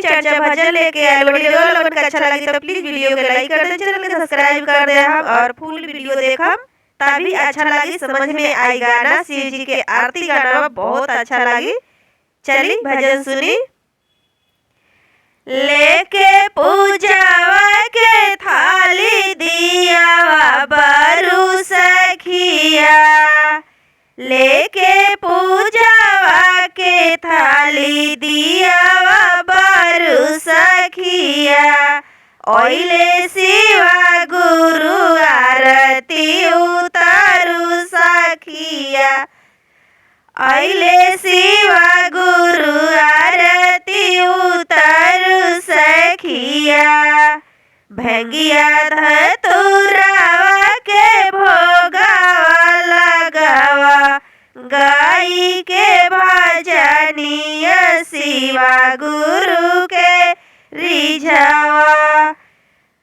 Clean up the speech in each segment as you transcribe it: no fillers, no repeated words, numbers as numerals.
चर्चा भजन लेके आए। वीडियो लोगन के अच्छा लगी तो प्लीज वीडियो के लाइक कर दे, चैनल के सब्सक्राइब कर दे हम और फुल वीडियो देखम तभी अच्छा लगी, समझ में आई गाना। शिव जी के आरती गाना बहुत अच्छा लगी। चली भजन सुनी। लेके पूजावा के थाली दिया बारू सखिया, लेके पूजावा के थाली दिया बारू सखिया। ओइले शिवा गुरु आरती उतारू सखिया, ओइले शिवा गुरु आरती उतारू सखिया। भंगिया धतुरावा के भोगावा लगावा, गाई के भजनिया शिवा गुरु के रिझावा,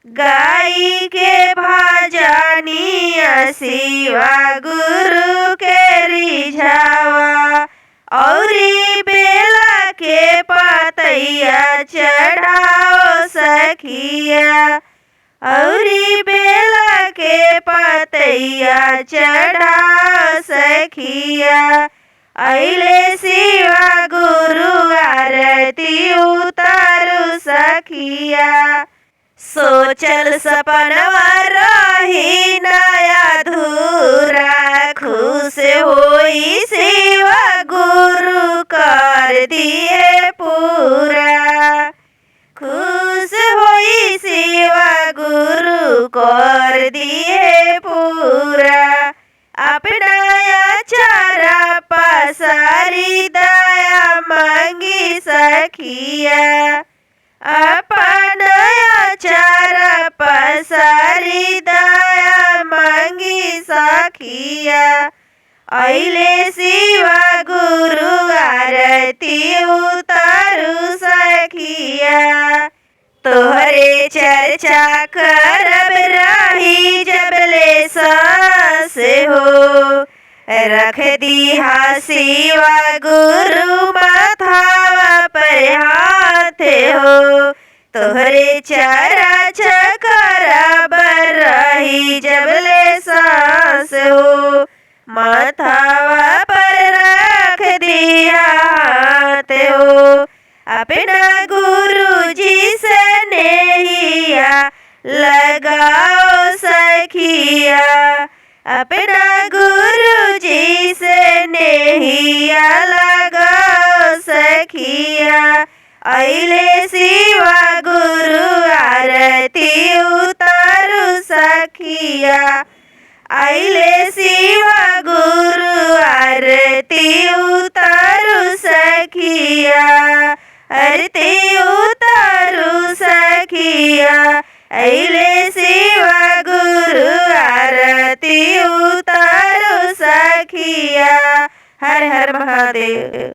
गाई के भजनिया शिवा गुरु के रिझावा। औरी बेला के पतैया चढ़ाओ सखिया, औरी बेला के पतैया चढ़ाओ सखिया। अइले शिवा गुरु आरती उतारू सखिया। सोचल सपनवा रही नया अधूरा, खुश होई शिवा गुरु कर दिए पूरा, खुश होई शिवा गुरु कर दिए पूरा। अपना चारा पसारी दया मांगी सखिया, अपना चारा पसारी दया मांगी सखिया। अइले शिवा गुरु आरती उतारू सखिया। तोहरे चर्चा करब रही जबले सांस हो, रख दिहा शिवा गुरु माथावा पर हाथ हो। तोहरे चर्चा करब रही जबले सांस हो, माथावा पर रख दिया हाथ हो। अपना गुरु जी से नेहिया लगाओ सखिया, अपना गुरु जी से नेहिया लगाओ सखिया। अइले शिवा गुरु आरती उतारू सखिया, अइले शिवा गुरु आरती उतारू सखिया, आरती उतारू सखिया। अइले शिवा गुरु आरती उतारू सखिया। हर हर महादेव।